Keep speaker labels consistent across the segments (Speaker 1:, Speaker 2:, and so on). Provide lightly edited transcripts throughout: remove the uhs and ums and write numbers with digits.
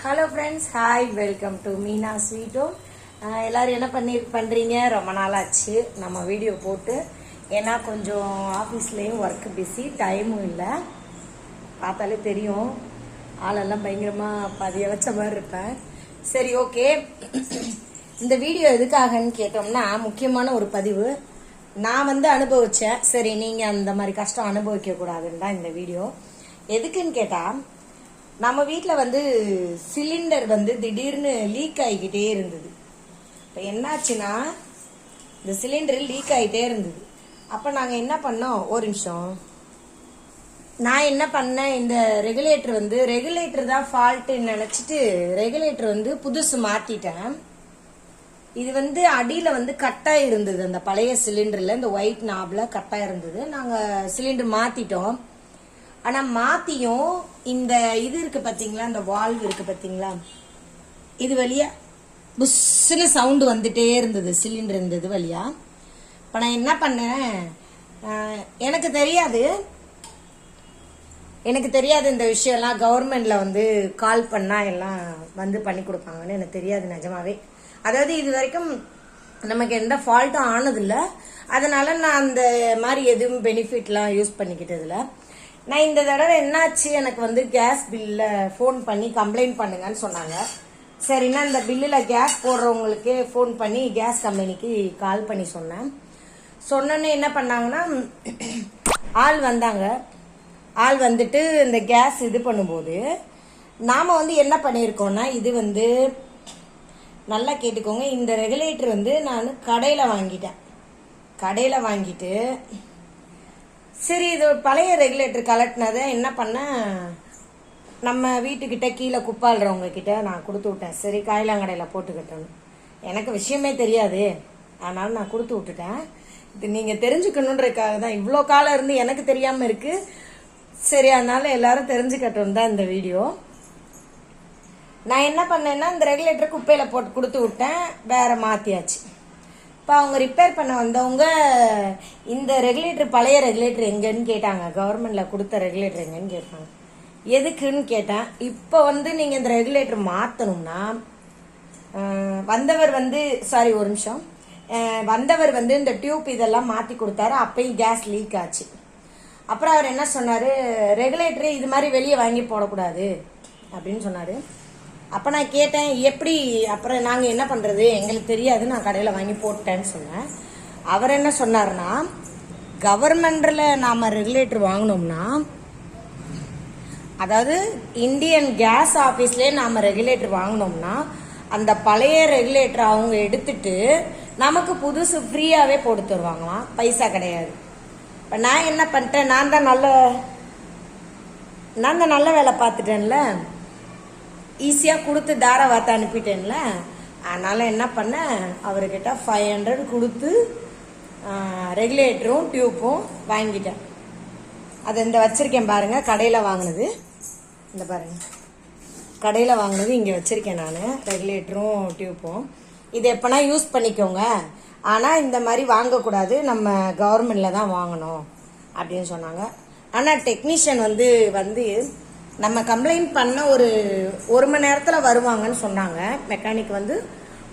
Speaker 1: Hello friends, hi, welcome to Meena sweet home. எல்லாரும் என்ன பண்ணுறீங்க? ரொம்ப நாள் ஆச்சு நம்ம வீடியோ போட்டு. ஏன்னா கொஞ்சம் ஆஃபீஸ்லேயும் ஒர்க் பிஸி, டைமும் இல்லை. பார்த்தாலே தெரியும், ஆளெல்லாம் பயங்கரமாக பதிய வச்ச மாதிரி இருப்பேன். சரி, ஓகே. இந்த வீடியோ எதுக்காகன்னு கேட்டோம்னா, முக்கியமான ஒரு பதிவு. நான் அனுபவித்தேன். சரி, நீங்கள் அந்த மாதிரி கஷ்டம் அனுபவிக்க கூடாதுன்னு தான் இந்த வீடியோ. எதுக்குன்னு கேட்டால், நம்ம வீட்டில் சிலிண்டர் திடீர்னு லீக் ஆகிக்கிட்டே இருந்தது. இப்போ என்னாச்சுன்னா, இந்த சிலிண்டர் லீக் ஆகிட்டே இருந்தது. அப்போ நாங்கள் என்ன பண்ணோம், ஒரு நிமிஷம், நான் என்ன பண்ணேன், இந்த ரெகுலேட்டர் தான் ஃபால்ட்டுன்னு நினச்சிட்டு ரெகுலேட்டர் புதுசு மாற்றிட்டேன். இது அடியில் கட்டாக இருந்தது. அந்த பழைய சிலிண்டரில் இந்த ஒயிட் நாபில் கட்டாக இருந்தது. நாங்கள் சிலிண்டர் மாற்றிட்டோம். ஆனால் மாற்றியும் இந்த இது இருக்குது பார்த்தீங்களா, இந்த வால்வ் இருக்குது பார்த்தீங்களா, இது வழியா புஷ்ஷுன்னு சவுண்டு வந்துட்டே இருந்தது சிலிண்டர் இருந்தது வழியா. இப்போ நான் என்ன பண்ணேன், எனக்கு தெரியாது இந்த விஷயம்லாம். கவர்மெண்ட்டில் கால் பண்ணால் எல்லாம் பண்ணி கொடுப்பாங்கன்னு எனக்கு தெரியாது நிஜமாவே. அதாவது இது வரைக்கும் நமக்கு எந்த ஃபால்ட்டும் ஆனதில்லை. அதனால நான் அந்த மாதிரி எதுவும் பெனிஃபிட்லாம் யூஸ் பண்ணிக்கிட்டதில்லை. நான் இந்த தடவை என்னாச்சு, எனக்கு கேஸ் பில்லில் ஃபோன் பண்ணி கம்ப்ளைண்ட் பண்ணுங்கன்னு சொன்னாங்க. சரின்னா இந்த பில்லில் கேஸ் போடுறவங்களுக்கு ஃபோன் பண்ணி கேஸ் கம்பெனிக்கு கால் பண்ணி சொன்னோன்னே என்ன பண்ணாங்கன்னா, ஆள் வந்தாங்க. ஆள் வந்துட்டு இந்த கேஸ் இது பண்ணும்போது நாம் என்ன பண்ணியிருக்கோன்னா, இது நல்லா கேட்டுக்கோங்க, இந்த ரெகுலேட்டர் நான் கடையில் வாங்கிட்டு சரி, இது பழைய ரெகுலேட்டர் கலட்டினதை என்ன பண்ணேன், நம்ம வீட்டுக்கிட்ட கீழே குப்பாளுறவங்க கிட்ட நான் கொடுத்து விட்டேன். சரி, காயிலாங்கடையில் போட்டுக்கிட்டேன்னு. எனக்கு விஷயமே தெரியாது, அதனால நான் கொடுத்து விட்டுட்டேன். இது நீங்கள் தெரிஞ்சுக்கணுன்றதுக்காக தான். இவ்வளோ காலம் இருந்து எனக்கு தெரியாமல் இருக்குது. சரி, அதனால எல்லாரும் தெரிஞ்சுக்கட்டும் தான் இந்த வீடியோ. நான் என்ன பண்ணேன்னா, இந்த ரெகுலேட்டர் குப்பையில் போட்டு கொடுத்து விட்டேன், வேற மாற்றியாச்சு. இப்போ அவங்க ரிப்பேர் பண்ண வந்தவங்க இந்த ரெகுலேட்டர், பழைய ரெகுலேட்டர் எங்கன்னு கேட்டாங்க. கவர்மெண்ட்ல கொடுத்த ரெகுலேட்டர் எங்கன்னு கேட்டாங்க. எதுக்குன்னு கேட்டேன். இப்போ நீங்கள் இந்த ரெகுலேட்டர் மாற்றணும்னா, வந்தவர் சாரி ஒரு நிமிஷம், வந்தவர் இந்த டியூப் இதெல்லாம் மாற்றி கொடுத்தாரு. அப்பயும் கேஸ் லீக் ஆச்சு. அப்புறம் அவர் என்ன சொன்னார், ரெகுலேட்டரு இது மாதிரி வெளியே வாங்கி போடக்கூடாது அப்படின்னு சொன்னார். அப்போ நான் கேட்டேன், எப்படி? அப்புறம் நாங்கள் என்ன பண்ணுறது, எங்களுக்கு தெரியாது, நான் கடையில் வாங்கி போட்டேன்னு சொன்னேன். அவர் என்ன சொன்னார்னா, கவர்மெண்டில் நாம் ரெகுலேட்டர் வாங்கினோம்னா, அதாவது இந்தியன் கேஸ் ஆஃபீஸ்லேயே நாம் ரெகுலேட்டர் வாங்கினோம்னா, அந்த பழைய ரெகுலேட்டர் அவங்க எடுத்துட்டு நமக்கு புதுசு ஃப்ரீயாகவே போட்டு தருவாங்களாம், பைசா கிடையாது. இப்போ நான் என்ன பண்ணிட்டேன், நான் தான் நல்ல வேலை பார்த்துட்டேன்ல, ஈஸியாக கொடுத்து தார வார்த்தை அனுப்பிட்டேன்ல. அதனால் என்ன பண்ணேன், அவர்கிட்ட 500 கொடுத்து ரெகுலேட்டரும் டியூப்பும் வாங்கிட்டேன். அது இந்த வச்சுருக்கேன் பாருங்கள், கடையில் வாங்கினது. இந்த பாருங்கள், கடையில் வாங்கினது இங்கே வச்சுருக்கேன் நான், ரெகுலேட்டரும் டியூப்பும். இது எப்போனா யூஸ் பண்ணிக்கோங்க, ஆனால் இந்த மாதிரி வாங்கக்கூடாது, நம்ம கவர்மெண்டில் தான் வாங்கணும் அப்படின்னு சொன்னாங்க. ஆனால் டெக்னீஷியன் நம்ம கம்ப்ளைண்ட் பண்ண ஒரு மணி நேரத்தில் வருவாங்கன்னு சொன்னாங்க. மெக்கானிக் 1/2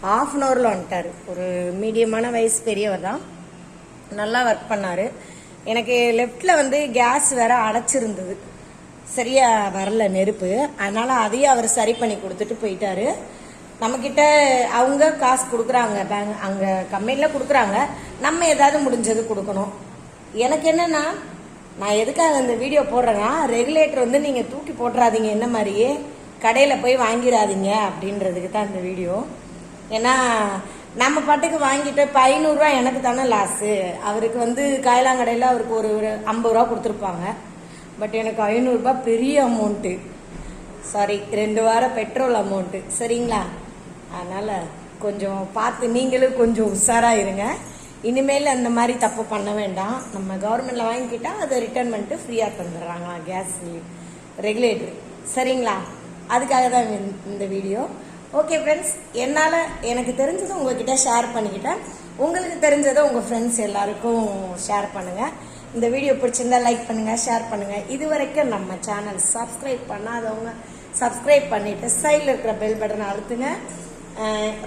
Speaker 1: hour வந்துட்டார். ஒரு மீடியமான வயசு பெரியவர் தான், நல்லா ஒர்க் பண்ணார். எனக்கு லெஃப்டில் கேஸ் வேற அடைச்சிருந்தது, சரியா வரல நெருப்பு. அதனால் அதையும் அவர் சரி பண்ணி கொடுத்துட்டு போயிட்டாரு. நம்மக்கிட்ட அவங்க காசு கொடுக்குறாங்க, அங்கே கம்பெனியில் கொடுக்குறாங்க, நம்ம ஏதாவது முடிஞ்சது கொடுக்கணும். எனக்கு என்னென்னா, நான் எதுக்காக இந்த வீடியோ போடுறேன்னா, ரெகுலேட்டர் நீங்கள் தூக்கி போட்டுறாதீங்க, என்ன மாதிரியே கடையில் போய் வாங்கிடாதீங்க அப்படின்றதுக்கு தான் இந்த வீடியோ. ஏன்னா நம்ம பாட்டுக்கு வாங்கிட்டு இப்போ 500 ரூபா எனக்கு தானே லாஸு. அவருக்கு காயிலாங்கடையில் அவருக்கு ஒரு 50 ரூபா கொடுத்துருப்பாங்க. பட் எனக்கு 500 ரூபா பெரிய அமௌண்ட்டு, சாரி 2 வாரம் பெட்ரோல் அமௌண்ட்டு, சரிங்களா? அதனால் கொஞ்சம் பார்த்து நீங்களும் கொஞ்சம் உஷாராக இருங்க. இனிமேல் அந்த மாதிரி தப்பு பண்ண வேண்டாம். நம்ம கவர்மெண்ட்டில் வாங்கிக்கிட்டால் அதை ரிட்டர்ன் பண்ணிட்டு ஃப்ரீயாக தந்துடுறாங்களா கேஸ் ரெகுலேட்டர், சரிங்களா? அதுக்காக தான் இந்த வீடியோ. ஓகே ஃப்ரெண்ட்ஸ், எனக்கு தெரிஞ்சதை உங்ககிட்ட ஷேர் பண்ணிக்கிட்டேன். உங்களுக்கு தெரிஞ்சதை உங்கள் ஃப்ரெண்ட்ஸ் எல்லாருக்கும் ஷேர் பண்ணுங்கள். இந்த வீடியோ பிடிச்சிருந்தா லைக் பண்ணுங்கள், ஷேர் பண்ணுங்கள். இது வரைக்கும் நம்ம சேனல் சப்ஸ்கிரைப் பண்ணாதவங்க சப்ஸ்கிரைப் பண்ணிவிட்டு சைடில் இருக்கிற பெல் பட்டனை அழுத்துங்க.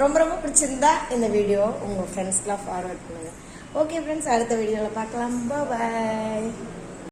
Speaker 1: ரொம்ப ரொம்ப பிடிச்சிருந்தா இந்த வீடியோ உங்கள் ஃப்ரெண்ட்ஸ்க்கெலாம் ஃபார்வர்ட் பண்ணுங்கள். ஓகே ஃப்ரெண்ட்ஸ், அடுத்த வீடியோவில் பார்க்கலாம். பாய்.